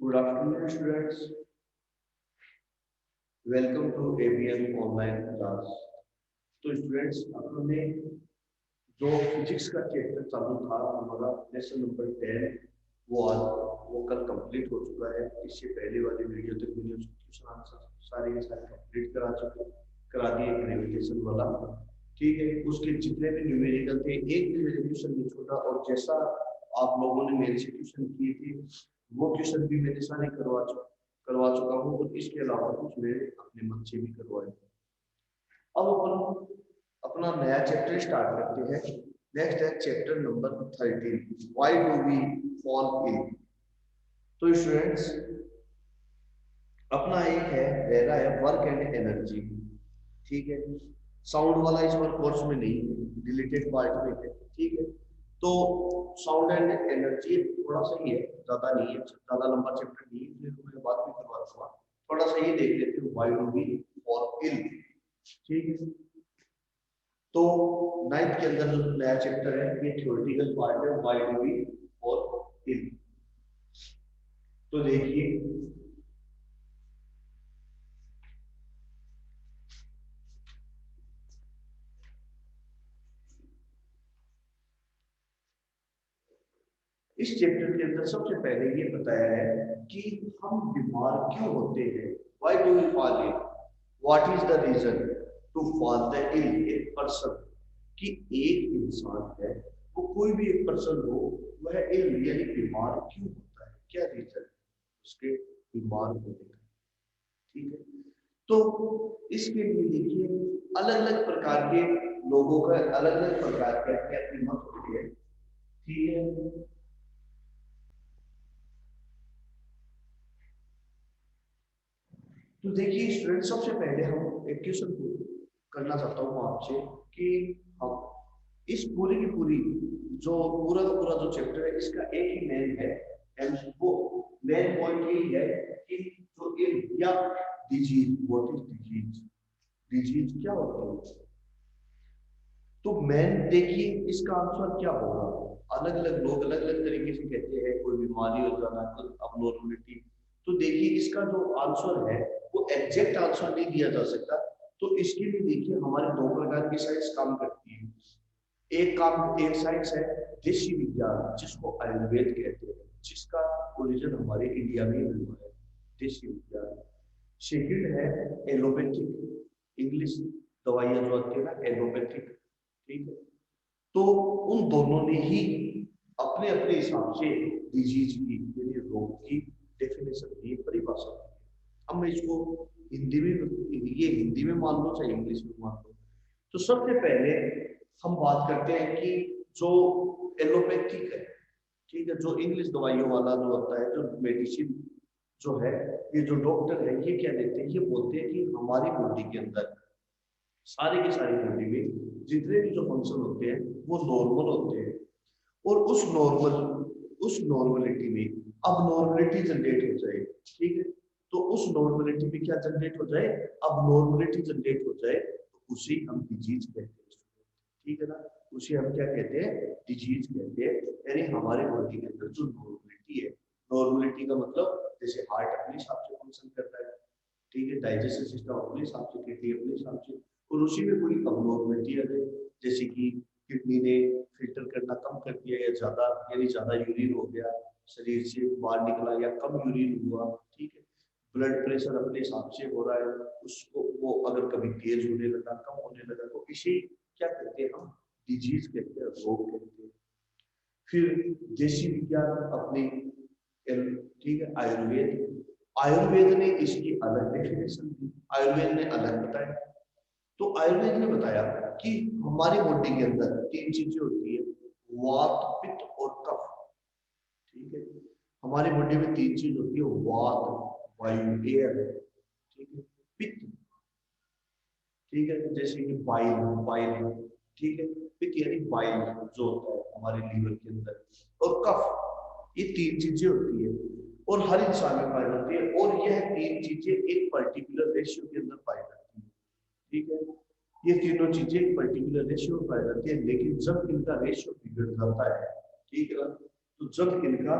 Good afternoon, students. Welcome to ABN online class. तो students, अपने जो फिजिक्स का चैप्टर चालू था हमारा लेसन नंबर 10 वो आज वो कल कंप्लीट हो चुका है। इससे पहले वाली वीडियो तक मैंने उसके क्वेश्चन आंसर सारे के सारे कंप्लीट करा दिए ग्रेविटेशन वाला। ठीक है, उसके जितने भी न्यूमेरिकल थे एक भी मेरे क्वेश्चन नहीं छोड़ा, और जैसा आप लोगों ने मेरे से क्वेश्चन किए थे वो क्वेश्चन भी मैंने सारे करवा चुका हूँ, और इसके अलावा कुछ मैंने अपने मन से भी करवाए। अब अपन अपना नया चैप्टर स्टार्ट करते हैं। नेक्स्ट है chapter number 13, why do we fall in. तो स्टूडेंट्स, अपना एक है पहला है वर्क एंड एनर्जी। ठीक है, साउंड वाला इस बार कोर्स में नहीं, डिलीटेड पार्ट में है। ठीक है, तो साउंड एंड एनर्जी थोड़ा सा ही है, ज्यादा नहीं है, ज्यादा लंबा चैप्टर नहीं है, इसलिए मैं बात भी करवा दूंगा। थोड़ा सा ये देख लेते हैं, why do we fall in. ठीक है, तो नाइन्थ के अंदर जो नया चैप्टर है ये थ्योरेटिकल पार्ट है, why do we fall in. तो देखिए, इस चैप्टर के अंदर सबसे पहले ये बताया है कि हम बीमार क्यों होते हैं। Why do we fall in, what is the reason to fall the ill a person. कि एक इंसान है, वो कोई भी एक पर्सन हो, वह इल यानी बीमार क्यों होता है, क्या रीजन उसके बीमार होने का। ठीक है, तो इसके लिए देखिए अलग अलग प्रकार के लोगों का अलग अलग प्रकार के अपनी मत होती है। ठीक है, तो देखिए स्टूडेंट, सबसे पहले हम एक क्वेश्चन करना चाहता हूँ आपसे कि हम इस पूरी की पूरी जो पूरा का पूरा जो चैप्टर है इसका एक ही मेन है, एंड वो मेन पॉइंट यही है कि जो इल या disease, what is disease, disease क्या होता है। तो मेन देखिए इसका आंसर क्या होगा। अलग अलग लोग अलग अलग तरीके से कहते हैं, कोई बीमारी हो जाना, कोई अबनॉर्मलिटी। तो देखिए इसका जो आंसर है वो एग्जैक्ट आंसर नहीं दिया जा सकता। तो इसके लिए देखिए हमारे दो प्रकार की साइंस काम करती है। एक साइंस है देशी विज्ञान, जिसको आयुर्वेद कहते हैं, जिसका ओरिजिन हमारे इंडिया में हुआ है, देशी विज्ञान। सेकंड है एलोपैथिक, इंग्लिश दवाइयां जो आती है ना, एलोपैथिक। ठीक है, तो उन दोनों ने ही अपने अपने हिसाब से डिजीज की यानी रोग की डेफिनेशन दी, परिभाषा दी। अब मैं इसको हिंदी में, ये हिंदी में मान लो चाहे इंग्लिश में मान लो। तो सबसे पहले हम बात करते हैं कि जो एलोपैथिक है, ठीक है, जो इंग्लिश दवाइयों वाला जो होता है, जो मेडिसिन जो है, ये जो डॉक्टर है ये क्या देते हैं, ये बोलते हैं कि हमारी बॉडी के अंदर सारे के सारे बॉडी में जितने भी जो फंक्शन होते हैं वो नॉर्मल होते हैं, और उस नॉर्मलिटी में अब नॉर्मलिटी जनरेट हो जाए। ठीक है, तो उस नॉर्मलिटी में क्या जनरेट हो जाए, अब नॉर्मलिटी जनरेट हो जाए, तो उसे हम डिजीज कहते हैं। ठीक है ना, उसे हम क्या कहते हैं, डिजीज कहते हैं। यानी हमारे बॉडी के अंदर जो नॉर्मलिटी है, नॉर्मलिटी का मतलब जैसे हार्ट अपने हिसाब से फंक्शन करता है, ठीक है, डाइजेस्टिव सिस्टम अपने हिसाब से, किडनी अपने हिसाब से, और उसी में कोई अबनॉर्मलिटी आ जाए, जैसे कि किडनी ने फिल्टर करना कम कर दिया या ज्यादा, यानी ज्यादा यूरिन हो गया, शरीर से बाहर निकला, या कम यूरिन हुआ। ठीक है, ब्लड प्रेशर अपने हिसाब से हो रहा है, उसको वो अगर कभी तेज होने लगा, कम होने लगा, तो इसे क्या कहते हैं हम, डिजीज कहते हैं, रोग कहते हैं। फिर देशी विज्ञान अपनी, ठीक है, आयुर्वेद, आयुर्वेद ने इसकी अलग डेफिनेशन दी, आयुर्वेद ने अलग बताया। तो आयुर्वेद ने बताया कि हमारी बॉडी के अंदर तीन चीजें होती है, वात, पित्त और कफ। ठीक है, हमारी बॉडी में तीन चीज होती है, वात वायु एयर, ठीक है, पित्त, ठीक है, जैसे कि बाइल, बाइल, ठीक है, पित्त यानी बाइल जो होता है हमारे लीवर के अंदर, और कफ, ये तीन चीजें होती है, और हर इंसान में पाई जाती है, और यह तीन चीजें एक पर्टिकुलर रेशियो के अंदर पाई जाती है। ठीक है, ये तीनों चीजें एक पर्टिकुलर रेशियो में पाई जाती है, लेकिन जब इनका रेशियो बिगड़ जाता है, ठीक है, तो जब इनका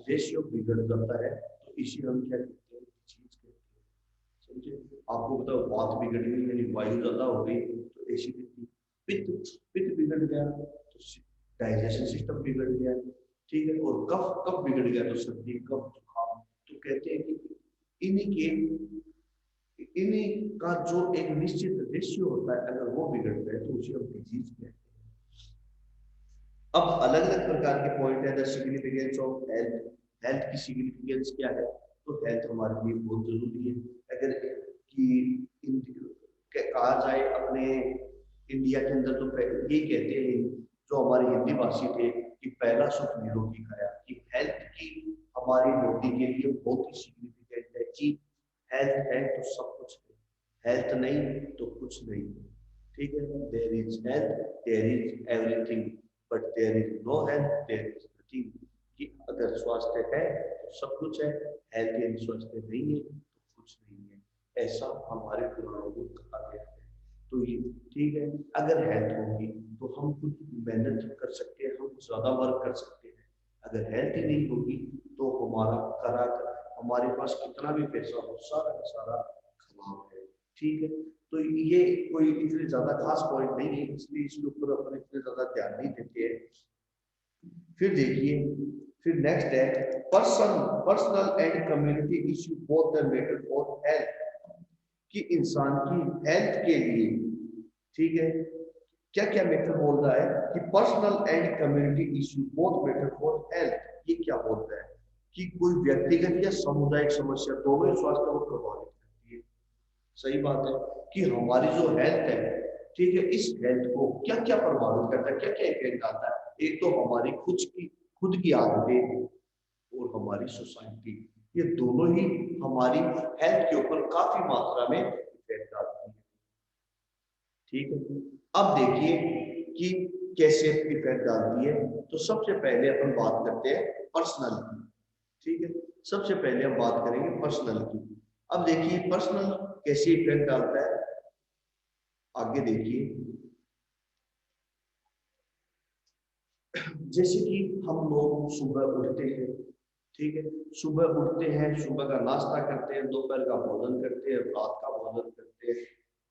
रेशियो बिगड़ जाता है, तो इसी हम क्या कहते हैं, चीज कहते हैं। समझे? आपको बताओ, बात बिगड़ गई यानी वायु ज्यादा हो गई तो एसिडिटी, पित्त पित्त बिगड़ गया तो डाइजेशन सिस्टम बिगड़ गया, ठीक है, और कफ कफ बिगड़ गया तो सर्दी कफ जुकाम। तो कहते हैं कि इन्हीं के इन्हीं का जो एक निश्चित रेशियो होता है, अगर वो बिगड़ गए तो उसे हम डिजीज कहते हैं। अब अलग अलग प्रकार के पॉइंट है, the significance of health. Health की सिग्निफिकेंस क्या है? तो हेल्थ हमारे लिए बहुत जरूरी है। अगर कहा जाए अपने इंडिया के अंदर, तो ये कहते हैं जो हमारे हिंदी भाषी थे कि पहला सुख निरोगी काया, कि हेल्थ की हमारी बॉडी के लिए बहुत ही सिग्निफिकेंट है कि हेल्थ है तो सब कुछ है, हेल्थ नहीं तो कुछ नहीं। ठीक है, there is health, there is everything, but there is no health, there is nothing. कि अगर स्वास्थ्य है तो सब कुछ है, हेल्थ यानी स्वास्थ्य नहीं है तो कुछ नहीं है, ऐसा हमारे पुराणों में कहा गया है। तो ये ठीक है, अगर हेल्थ होगी तो हम कुछ मेहनत कर सकते हैं, हम ज्यादा वर्क कर सकते हैं। अगर हेल्थ ही नहीं होगी तो हमारे पास कितना भी पैसा हो, सारा का सारा खराब है। ठीक है, तो ये कोई इतने ज्यादा खास पॉइंट नहीं है, इसलिए इसके ऊपर अपन इतने ज्यादा ध्यान नहीं देते हैं। फिर देखिए, फिर नेक्स्ट है personal and community issue both the matter for health, कि इंसान की हेल्थ के लिए, ठीक है, क्या क्या मैटर बोल रहा है कि personal and community issue both matter for health. ये क्या बोल रहा है कि कोई व्यक्तिगत या सामुदायिक समस्या दोनों ही स्वास्थ्य को प्रभावित करती है। सही बात है कि हमारी जो हेल्थ है, ठीक है, इस हेल्थ को क्या क्या प्रभावित करता है, क्या क्या इफेक्ट आता है। एक तो हमारी खुद की आदतें और हमारी सोसाइटी, ये दोनों ही हमारी हेल्थ के ऊपर काफी मात्रा में इफेक्ट डालती है। ठीक है, अब देखिए कि कैसे इफेक्ट डालती है। तो सबसे पहले अपन बात करते हैं पर्सनल की। ठीक है, सबसे पहले हम बात करेंगे पर्सनल की। अब देखिए पर्सनल कैसे इफेक्ट डालता है, आगे देखिए। जैसे कि हम लोग सुबह उठते हैं, ठीक है, सुबह उठते हैं, सुबह का नाश्ता करते हैं, दोपहर का भोजन करते हैं, रात का भोजन करते हैं।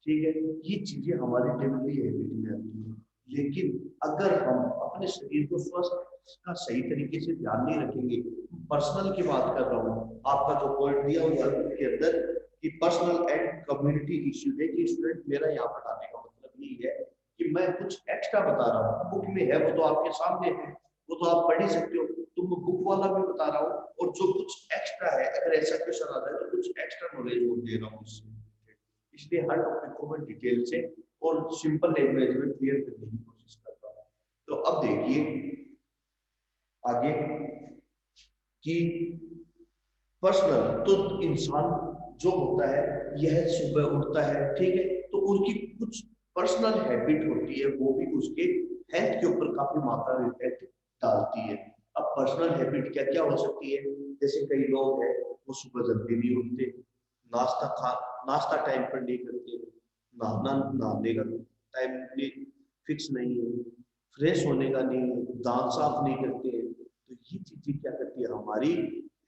ठीक है, ये चीजें हमारी डेली हैबिट में आती है। लेकिन अगर हम अपने शरीर को स्वस्थ का सही तरीके से ध्यान नहीं रखेंगे, पर्सनल की बात कर रहा हूँ, आपका जो पॉइंट दिया हुआ है उसके अंदर कि पर्सनल एंड कम्युनिटी इश्यू, देखिए स्टूडेंट, मेरा यहाँ बताने का मतलब यही है कि मैं कुछ एक्स्ट्रा बता रहा हूँ, बुक में है वो तो आपके सामने है, वो तो आप पढ़ ही सकते हो, तो मैं बुक वाला भी बता रहा हूँ, और जो कुछ एक्स्ट्रा है, अगर ऐसा क्वेश्चन आता है तो कुछ एक्स्ट्रा नॉलेज वो दे रहा हूँ इससे। इसलिए हर टॉपिक को मैं डिटेल से और सिंपल लैंग्वेज में क्लियर करने की कोशिश करता हूँ। तो अब देखिए आगे कि पर्सनल, तो इंसान जो होता है यह सुबह उठता है, ठीक है, तो उनकी कुछ पर्सनल हैबिट होती है, वो भी उसके हेल्थ के ऊपर काफी मात्रा में इफेक्ट डालती है। अब पर्सनल हैबिट क्या क्या हो सकती है? जैसे कई लोग हैं वो सुबह जल्दी नहीं उठते, नाश्ता टाइम पर नहीं करते, नहाने का टाइम फिक्स नहीं है, फ्रेश होने का नहीं है, दांत साफ नहीं करते हैं। तो ये चीजें क्या करती है, हमारी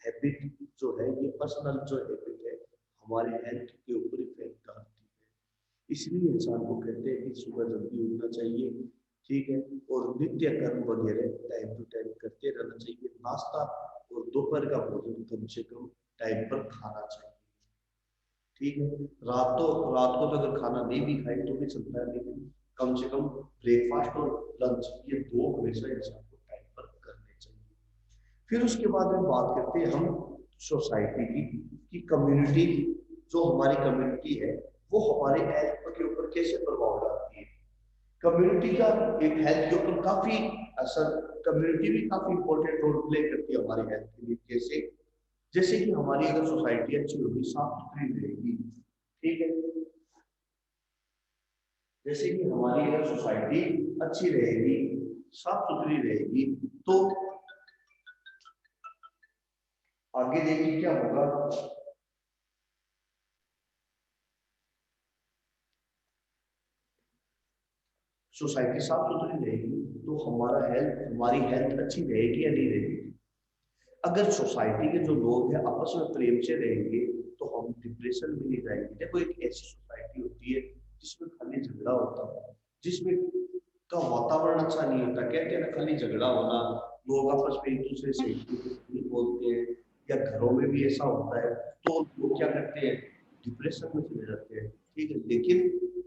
हैबिट जो है, ये पर्सनल जो हैबिट है, हमारे हेल्थ के ऊपर इफेक्ट डालती है। इसलिए इंसान को कहते हैं कि सुबह जल्दी उठना चाहिए, ठीक है, और नित्य कर्म वगैरह टाइम टू टाइम करते रहना चाहिए, नाश्ता और दोपहर का भोजन कम से कम टाइम पर खाना चाहिए। ठीक है, रात को तो अगर खाना नहीं भी खाए तो भी चलता है, लेकिन कम से कम ब्रेकफास्ट और लंच ये दो हमेशा इंसान को टाइम पर करने चाहिए। फिर उसके बाद में बात करते हैं हम सोसाइटी की, कि कम्युनिटी, जो हमारी कम्युनिटी है वो हमारे हेल्थ के ऊपर कैसे प्रभाव डालती है। कम्युनिटी का एक हेल्थ के ऊपर काफी असर, कम्युनिटी भी काफी इंपॉर्टेंट रोल प्ले करती है हमारी हेल्थ के लिए। कैसे? जैसे कि हमारी अगर सोसाइटी अच्छी होगी, साफ सुथरी रहेगी, ठीक है, जैसे कि हमारी अगर सोसाइटी अच्छी रहेगी, साफ सुथरी रहेगी, तो आगे देखिए क्या होगा। सोसाइटी साफ सुथरी रहेगी तो हमारी हेल्थ अच्छी रहेगी या नहीं रहेगी? अगर सोसाइटी के जो लोग हैं आपस में प्रेम से रहेंगे तो हम डिप्रेशन में नहीं जाएंगे। देखो एक ऐसी सोसाइटी होती है जिसमें खाली झगड़ा होता है, जिसमें का वातावरण अच्छा नहीं होता, कहते हैं ना खाली झगड़ा होना, लोग आपस में एक दूसरे से नहीं बोलते हैं, या घरों में भी ऐसा होता है, तो लोग क्या करते हैं, डिप्रेशन में चले जाते हैं। ठीक है, लेकिन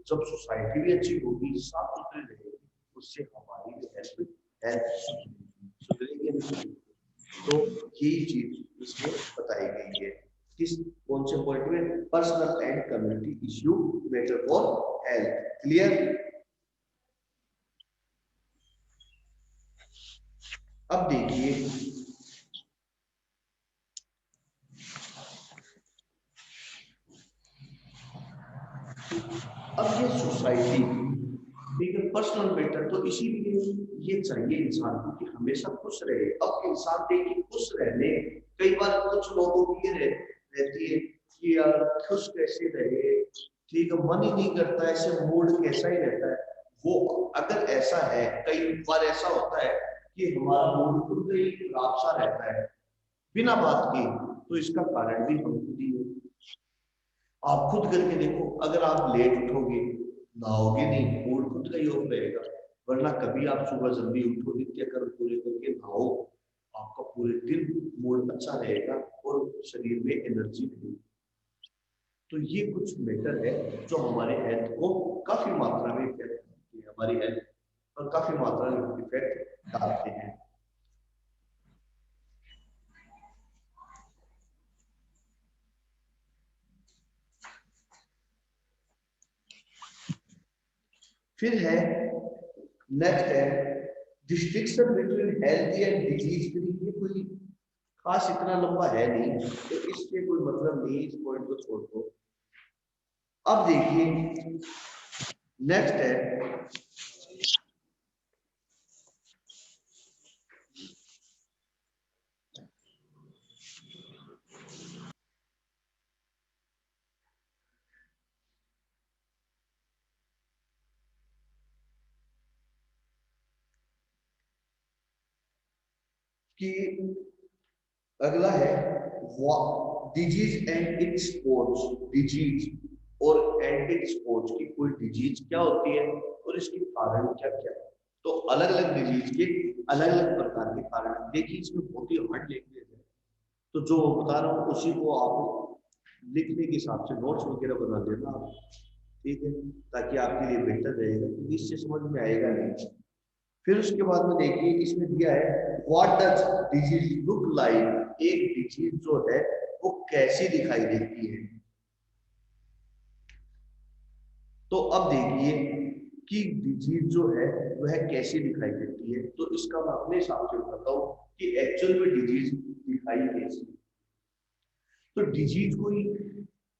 जब सोसाइटी भी अच्छी होगी, साफ सुथरी रहेगी, उससे हमारी भी हेल्थ हेल्थ सुधरेगी नहीं। तो यही चीज इसमें बताई गई है। किस कौन से पॉइंट में, personal and community issue matter for health. Clear? अब देखिए, अब ये सोसाइटी, ठीक है, पर्सनल मैटर, तो इसीलिए ये चाहिए इंसान को कि हमेशा खुश रहे। अब इंसान देखिए खुश रहने, कई बार कुछ लोगों की रहती है कि यार खुश कैसे रहे, ठीक है, मन ही नहीं करता, ऐसे मूड कैसा ही रहता है। वो अगर ऐसा है, कई बार ऐसा होता है कि हमारा मूड खुद ही खराब सा रहता है बिना बात की, तो इसका कारण भी हम खुद ही है। आप खुद करके देखो, अगर आप लेट उठोगे, नहाओगे नहीं, मूड खुद का ही ऑफ रहेगा। वरना कभी आप सुबह जल्दी उठो, नित्य कर्म पूरे करके नहाओ, आपका पूरे दिन मूड अच्छा रहेगा और शरीर में एनर्जी रहेगी। तो ये कुछ मैटर है जो हमारे हेल्थ को काफी मात्रा में इफेक्ट करती है, हमारी हेल्थ पर काफी मात्रा में इफेक्ट डालते हैं। फिर है, नेक्स्ट है distinction between healthy and disease free. ये कोई खास इतना लंबा है नहीं, तो इसके कोई मतलब नहीं, इस पॉइंट को छोड़ दो। अब देखिए, नेक्स्ट है कि अगला है disease and its cause. Disease और एंड इट्स कोज की कोई डिजीज क्या होती है और इसके कारण क्या क्या है। तो अलग अलग डिजीज के अलग अलग प्रकार के कारण, देखिए इसमें बहुत ही हार्ड लैंग्वेज है, तो जो बता रहा हूँ उसी को आप लिखने के हिसाब से नोट्स वगैरह बना देना आप, ठीक है, ताकि आपके लिए बेहतर रहेगा, क्योंकि इससे समझ में आएगा नहीं। फिर उसके बाद में देखिए इसमें दिया है what does disease look like. एक डिजीज जो है वो कैसी दिखाई देती है। तो अब देखिए कि डिजीज जो है वह कैसी दिखाई देती है, तो इसका मैं अपने हिसाब से बताता हूँ कि एक्चुअल में डिजीज दिखाई कैसी। तो डिजीज कोई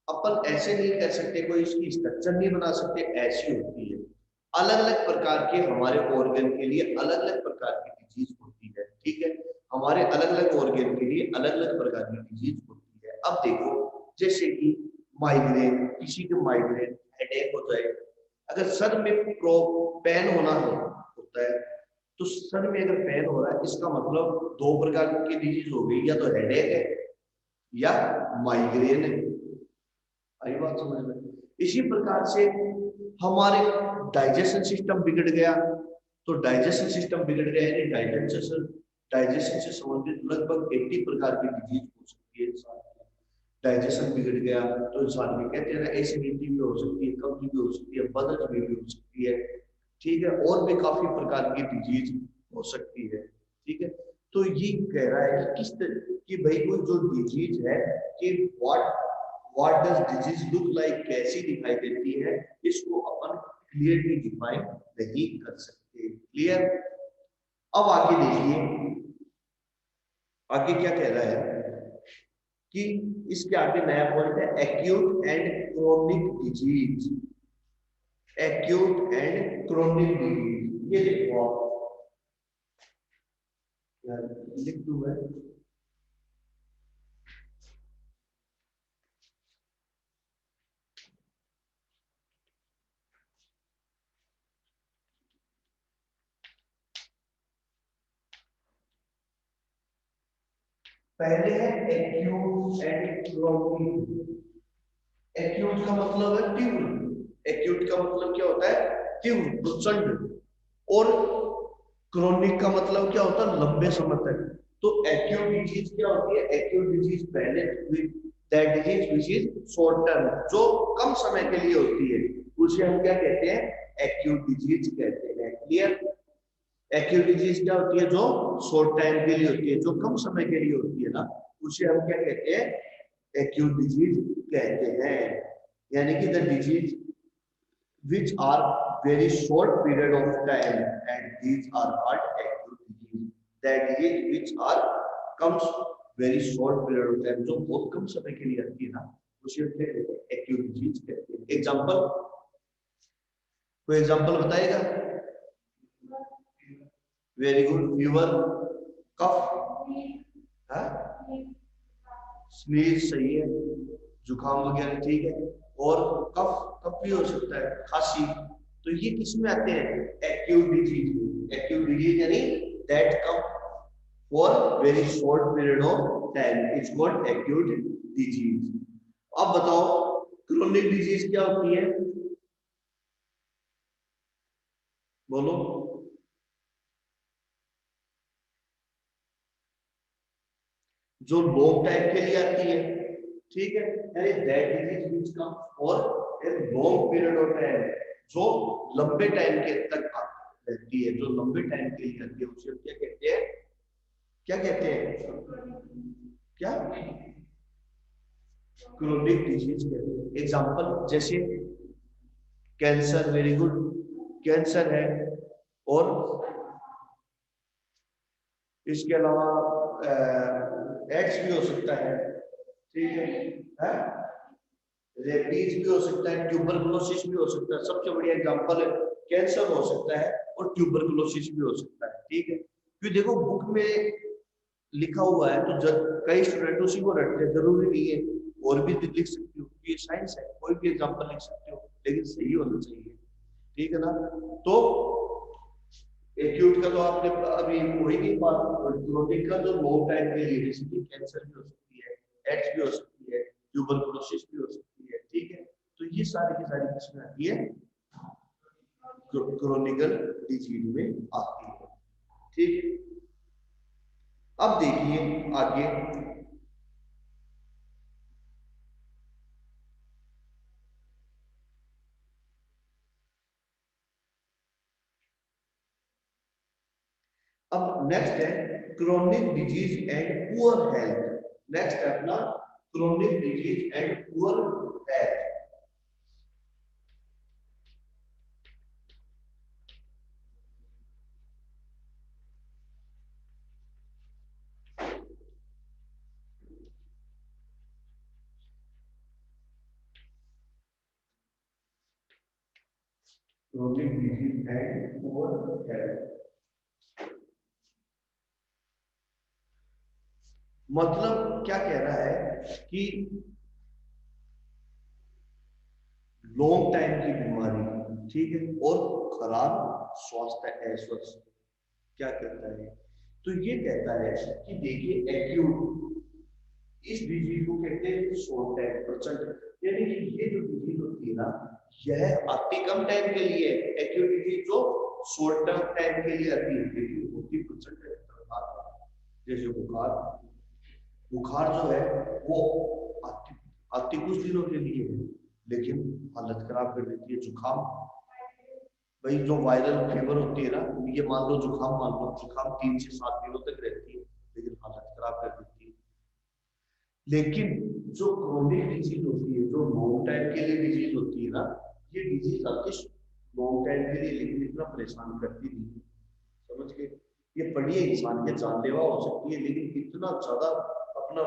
अपन ऐसे नहीं कर सकते, कोई इसकी स्ट्रक्चर नहीं बना सकते, ऐसी होती है। अलग अलग प्रकार के हमारे ऑर्गन के लिए अलग अलग प्रकार की डिजीज होती है, ठीक है, हमारे अलग अलग ऑर्गन के लिए अलग अलग प्रकार की डिजीज होती है। अब देखो, जैसे कि माइग्रेन, किसी के माइग्रेन हेडेक हो जाए, अगर सर में पेन होना होता है, तो सर में अगर पेन हो रहा है, इसका मतलब दो प्रकार की डिजीज हो गई, या तो हेडेक है या माइग्रेन है। आई बात समझ में? इसी प्रकार से हमारे डाइजेशन सिस्टम बिगड़ गया, तो डाइजेशन सिस्टम बिगड़ गया यानी डाइजेशन डाइजेशन से संबंधित लगभग 80 प्रकार की डिजीज हो सकती है इंसान की। डाइजेशन बिगड़ गया तो इंसान में कहते हैं ना, एसिडिटी भी हो सकती है, कब्ज भी हो सकती है, बदहजमी भी हो सकती है, ठीक है, और भी काफी प्रकार की डिजीज हो सकती है, ठीक है। तो ये कह रहा है कि किस तरह कि भाई कोई जो डिजीज है कि what does disease look like, कैसी दिखाई देती है, इसको अपन क्लियरली डिफाइन नहीं कर सकते। क्लियर? अब आगे देखिए, आगे क्या कह रहा है कि इसके आगे नया पॉइंट है acute and chronic disease. Acute and chronic disease, ये देखो आप, यार लिख दूं मैं। पहले है एक्यूट एंड क्रोनिक। एक्यूट का मतलब है तीव्र, एक्यूट का मतलब क्या होता है, तीव्र प्रचंड, और क्रोनिक का मतलब क्या होता है, लंबे समय तक। तो एक्यूट डिजीज क्या होती है, एक्यूट डिजीज पहले that disease which is short term, जो कम समय के लिए होती है, उसे हम क्या कहते हैं, एक्यूट डिजीज कहते हैं। क्लियर। एक्यूट डिजीज क्या होती है, जो शॉर्ट टाइम के लिए होती है, जो कम समय के लिए होती है ना, उसे हम क्या कहते हैं, एक्यूट डिजीज कहते हैं। यानी कि the disease which are very short period of time, and these are called acute disease. That is which are comes very short period of time, जो बहुत कम समय के लिए आती है ना, उसे हम क्या कहते हैं, acute disease कहते हैं। एग्जांपल, कोई एग्जांपल बताएगा? Very good. फीवर, कफ, हाँ, स्नीज सही है, जुकाम वगैरह ठीक है, और कफ, कफ भी हो सकता है, खांसी। तो ये किस में आते हैं, एक्यूट डिजीज। एक्यूट डिजीज यानी that come for very short period of time is called acute disease. अब बताओ क्रोनिक डिजीज क्या होती है, बोलो। जो लॉन्ग टाइम के लिए आती है, ठीक है, यानी that disease which come for a long period of time, जो लंबे टाइम के तक रहती है, जो लंबे टाइम के लिए आती है, उसे हम क्या कहते हैं, क्या कहते हैं, क्या, क्रोनिक डिजीज कहते हैं। एग्जांपल जैसे कैंसर, वेरी गुड, कैंसर है, और इसके अलावा एड्स भी हो सकता है, ठीक है, रेबीज भी हो सकता है, ट्यूबरकुलोसिस भी हो सकता है। सबसे बढ़िया एग्जांपल है, कैंसर हो सकता है और ट्यूबरकुलोसिस भी हो सकता है, ठीक है। क्योंकि देखो बुक में लिखा हुआ है तो कई स्टूडेंट उसी को रटते हैं, जरूरी नहीं है और भी लिख सकते हो, ये साइंस है, कोई भी एग्जांपल लिख सकते हो, लेकिन सही होना चाहिए, ठीक है ना। तो एक्यूट का तो आपने अभी वही नहीं बात, क्रोनिक का जो लॉन्ग टाइम के लिए, जैसे कि कैंसर भी हो सकती है, एड्स भी हो सकती है, ट्यूबरकुलोसिस भी हो सकती है, ठीक है। तो ये सारी की सारी किसमें आती है, क्रोनिकल डिजीज में आती है, ठीक। अब देखिए आगे, अब नेक्स्ट है chronic disease and poor health. Next है अपना chronic disease and poor health. Chronic disease and poor health मतलब क्या कह रहा है कि लॉन्ग टाइम की बीमारी, ठीक है, और खराब स्वास्थ्य, अस्वस्थ, क्या कहता है, तो ये कहता है कि देखिए एक्यूट, इस डिजीज को कहते हैं शॉर्ट टाइम, प्रचंड, यानी कि ये जो डिजीज होती है ना, यह आती कम टाइम के लिए, एक्यूट डिजीज जो शॉर्ट टर्म टाइम के लिए आती है, लेकिन होती प्रचंड है, जैसे बुखार, बुखार जो है वो आती, आती कुछ दिनों के लिए है, लेकिन हालत खराब कर देती है। जुकाम, भाई जो वायरल फीवर होती है ना, ये मान लो जुकाम, मान लो जुकाम 3 से 7 दिनों तक रहती है, लेकिन हालत खराब कर देती है। लेकिन जो क्रोनिक डिजीज होती है, जो लॉन्ग टाइम के लिए डिजीज होती है ना, ये डिजीज आपके लॉन्ग टाइम के लिए, लेकिन इतना परेशान करती नहीं, समझ गए। ये बढ़िया इंसान के जानलेवा हो सकती है, लेकिन इतना ज्यादा अपना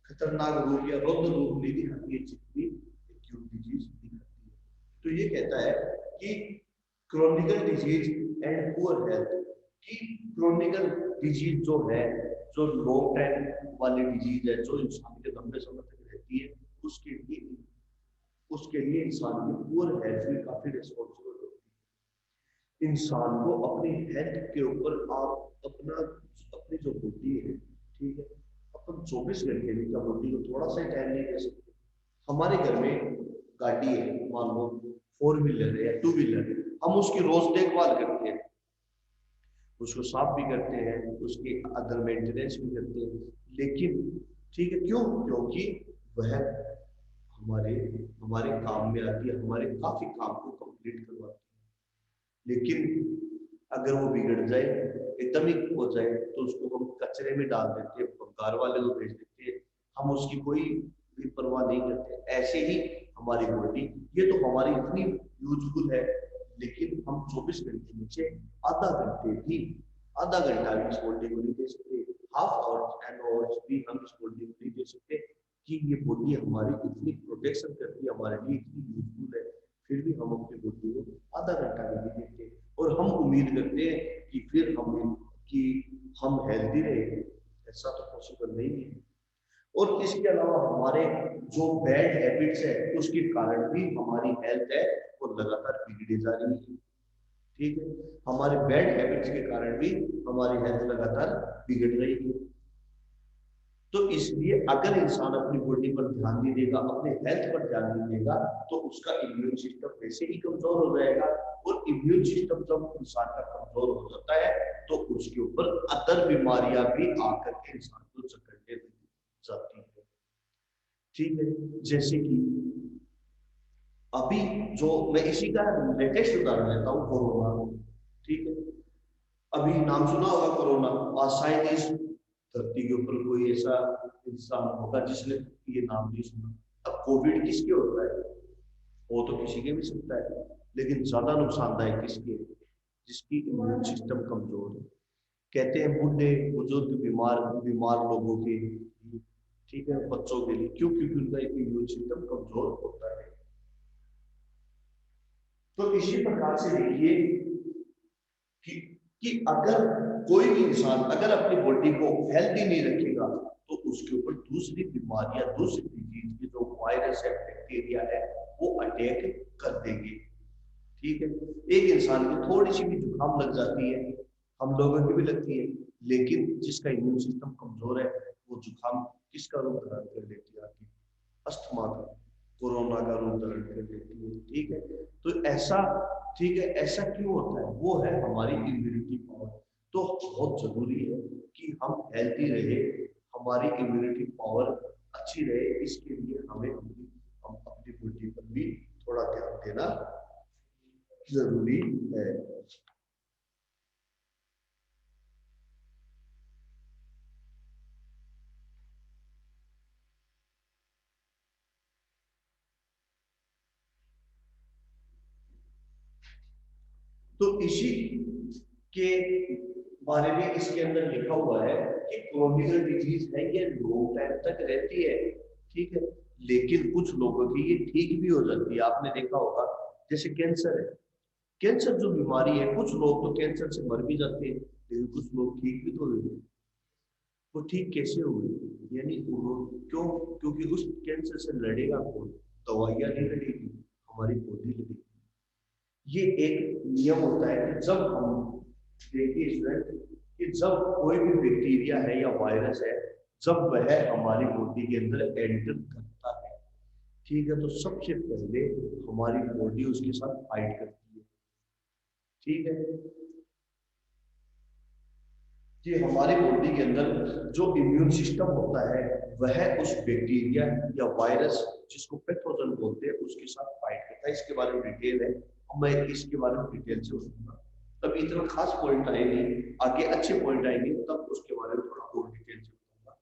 खतरनाक रूप या रौद्र रूप नहीं दिखाती है जितनी एक्यूट डिजीज दिखाती है। तो ये कहता है कि chronicle disease and poor health, कि क्रोनिकल डिजीज जो है, जो लॉन्ग टाइम वाली डिजीज है, जो इंसान के लंबे समय तक रहती है, उसके लिए इंसान की पुअर हेल्थ भी काफी रिस्पॉन्सिबल होती है। इंसान को अपनी हेल्थ के ऊपर आप अपना, अपनी जो बुद्धि है, ठीक है, अपन 24 घंटे भी क्या बॉडी को थोड़ा सा टाइम नहीं दे सकते? हमारे घर में गाड़ी है, मान लो 4 व्हीलर है या 2 व्हीलर है, हम उसकी रोज देखभाल करते हैं, उसको साफ भी करते हैं, उसकी अदर मेंटेनेंस भी करते हैं, लेकिन ठीक है, क्यों? क्योंकि वह हमारे हमारे काम में आती है, हमारे काफी काम को कंप्लीट करवाती है। लेकिन अगर वो बिगड़ जाए, एकदम ही हो जाए, तो उसको हम कचरे में डाल देते हैं, घर वाले को भेज देते हैं, हम उसकी कोई भी परवाह नहीं करते। ऐसे ही हमारी बॉडी, ये तो हमारी इतनी यूजफुल है, लेकिन हम 24 घंटे में से आधा घंटा भी इस बॉडी को नहीं दे सकते, हाफ आवर एंड आवर्स भी हम इस बॉडी को नहीं दे सकते कि ये बॉडी हमारी इतनी प्रोटेक्शन करती है, हमारे लिए इतनी यूजफुल है, फिर भी हम अपनी बॉडी को आधा घंटा भी नहीं देते और हम उम्मीद करते हैं कि फिर हम हेल्दी रहे। ऐसा तो पॉसिबल नहीं है। और इसके अलावा हमारे जो बैड हैबिट्स है, उसके कारण भी हमारी हेल्थ है वो लगातार बिगड़ी जा रही है। ठीक है, हमारे बैड हैबिट्स के कारण भी हमारी हेल्थ लगातार बिगड़ रही है। तो इसलिए अगर इंसान अपनी बॉडी पर ध्यान नहीं देगा, अपने हेल्थ पर ध्यान नहीं देगा, तो उसका इम्यून सिस्टम वैसे ही कमजोर हो जाएगा, और इम्यून सिस्टम जब इंसान का कमजोर हो जाता है तो उसके ऊपर अदर बीमारियां भी आकर के इंसान को जकड़ने लग जाती है। ठीक है, जैसे कि अभी जो मैं इसी का लेटेस्ट उदाहरण लेता हूँ, कोरोना। ठीक है, अभी नाम सुना होगा कोरोना, और शायद इस धरती के ऊपर कोई ऐसा इंसान होगा जिसने ये नाम नहीं सुना। अब कोविड किसके होता है? वो तो किसी के भी सकता है, लेकिन ज्यादा नुकसानदायक किसके? जिसकी इम्यून सिस्टम कमजोर है। कहते हैं बूढ़े बुजुर्ग बीमार बीमार लोगों के लिए, ठीक है, बच्चों के लिए, क्यों? क्योंकि उनका इम्यून सिस्टम कमजोर होता है। तो इसी प्रकार से देखिए कि अगर कोई भी इंसान अगर अपनी बॉडी को हेल्दी नहीं रखेगा, तो उसके ऊपर दूसरी बीमारियां, दूसरी डिजीज के जो वायरस है, बैक्टीरिया है, वो अटैक कर देंगे। ठीक है, एक इंसान को थोड़ी सी भी जुकाम लग जाती है, हम लोगों की भी लगती है, लेकिन जिसका इम्यून सिस्टम कमजोर है, वो जुकाम किसका रूप धारण कर लेती है? आगे अस्थमा का, कोरोना का रूप धारण कर लेती है। ठीक है, तो ऐसा, ठीक है, ऐसा क्यों होता है? वो है हमारी इम्यूनिटी पावर। तो बहुत जरूरी है कि हम हेल्दी रहे, हमारी इम्यूनिटी पावर अच्छी रहे, इसके लिए हमें हम अपनी बॉडी पर भी थोड़ा ध्यान देना जरूरी है। तो इसी के बारे में इसके अंदर लिखा हुआ है कि क्रोनिकल डिजीज है, ये लॉन्ग टाइम तक रहती है। ठीक है, लेकिन कुछ लोगों की ये ठीक भी हो जाती है। आपने देखा होगा, जैसे कैंसर है, कैंसर जो बीमारी है, कुछ लोग तो कैंसर से मर भी जाते हैं, लेकिन कुछ लोग ठीक भी तो हुए। वो ठीक कैसे हुए? यानी क्यों? क्योंकि उस कैंसर से लड़ेगा कौन? दवाइयां नहीं लड़ेगी, हमारी बॉडी लड़ेगी। ये एक नियम होता है कि जब हम, देखिए स्टूडेंट, कि जब कोई भी बैक्टीरिया है या वायरस है, जब वह हमारी बॉडी के अंदर एंटर करता है, ठीक है, तो सबसे पहले हमारी बॉडी उसके साथ फाइट करती है। ठीक है, कि हमारी बॉडी के अंदर जो इम्यून सिस्टम होता है, वह उस बैक्टीरिया या वायरस, जिसको पैथोजन बोलते हैं, उसके साथ फाइट करता है। इसके बारे में डिटेल है, मैं इसके बारे में डिटेल से बताऊंगा। तब इतना खास पॉइंट आए नहीं, आगे अच्छे पॉइंट आएंगे तब उसके बारे में थोड़ा और डिटेल से बताऊंगा।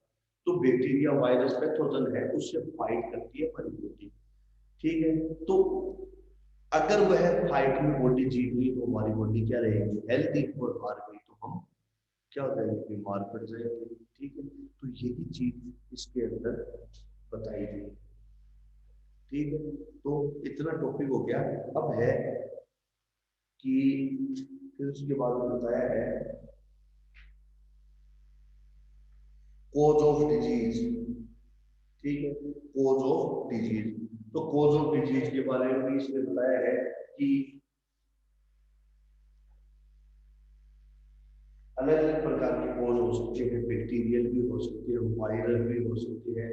तो बैक्टीरिया वायरस पैथोजन है, उससे फाइट करती है हमारी बॉडी। ठीक है, तो अगर वह फाइट में बॉडी जीत गई तो हमारी बॉडी क्या रहेगी? हेल्दी। और हार गई तो हम क्या हो जाएंगे? बीमार पड़ जाएंगे। ठीक है, तो यही चीज इसके अंदर बताई गई। ठीक है, तो इतना टॉपिक हो गया। अब है कि फिर उसके बाद में बताया है कोज ऑफ डिजीज। ठीक है, कोज ऑफ डिजीज। तो कोज ऑफ डिजीज के बारे में भी इसने बताया है कि अलग अलग प्रकार के कौन हो सकते हैं, बैक्टीरियल भी हो सकते हैं, वायरल भी हो सकते हैं,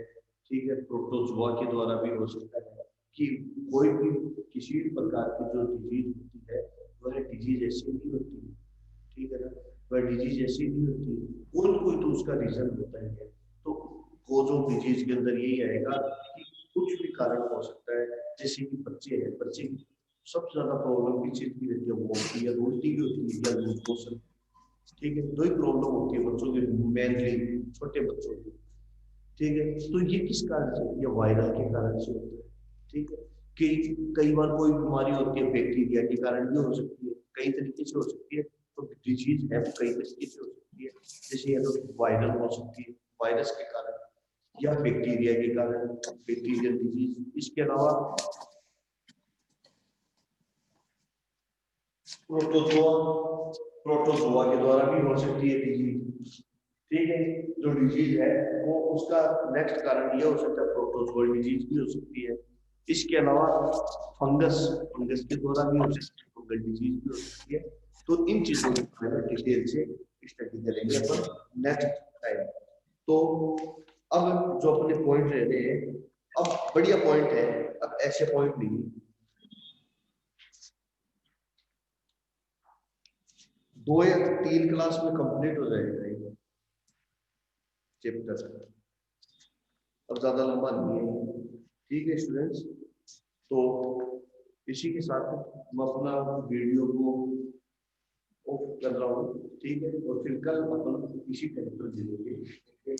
ठीक है, प्रोटोजोआ के द्वारा भी हो सकता है कि कोई भी किसी भी प्रकार की जो डिजीज होती है वह डिजीज ऐसी नहीं होती, ठीक है ना, वह डिजीज ऐसी नहीं होती, कोई कोई तो उसका रीजन होता है। तो कोज ऑफ डिजीज के अंदर यही आएगा कि कुछ भी कारण हो सकता है, जैसे कि बच्चे हैं, बच्चे की सबसे ज्यादा प्रॉब्लम किस चीज की रहती है, वोमिटिंग या उल्टी भी होती है या लूज मोशन, ठीक है, दो ही प्रॉब्लम होती है बच्चों के, मेनली छोटे बच्चों की, ठीक है। तो ये किस कारण से, ये वायरल के कारण से होता है, ठीक है। कि कई बार कोई बीमारी होती है बैक्टीरिया के कारण भी हो सकती है, कई तरीके से हो सकती है, तो डिजीज है वो कई तरीके से हो सकती है, जैसे या तो वायरल हो सकती है, वायरस के कारण, या बैक्टीरिया के कारण, बैक्टीरियल डिजीज। इसके अलावा प्रोटोजोआ, प्रोटोजोआ के द्वारा भी हो सकती है डिजीज, ठीक है। जो डिजीज है वो उसका नेक्स्ट कारण ये हो सकता है, प्रोटोजोअल डिजीज भी हो सकती है। इसके अलावा फंगस, फंगस के द्वारा भी हो सकती है, फंगल डिजीज भी हो सकती है। तो इन चीजों के बारे में डिटेल से स्टडी करेंगे अपन नेक्स्ट टाइम। तो अब जो अपने पॉइंट रह रहे हैं, अब बढ़िया पॉइंट है, अब ऐसे पॉइंट नहीं, 2 या 3 क्लास में कंप्लीट हो जाएगा ये चैप्टर, अब ज्यादा लंबा नहीं है, ठीक है स्टूडेंट्स। तो इसी के साथ मैं अपना वीडियो को ऑफ कर रहा हूँ, ठीक है, और फिर कल अपन इसी टाइम पर मिलेंगे।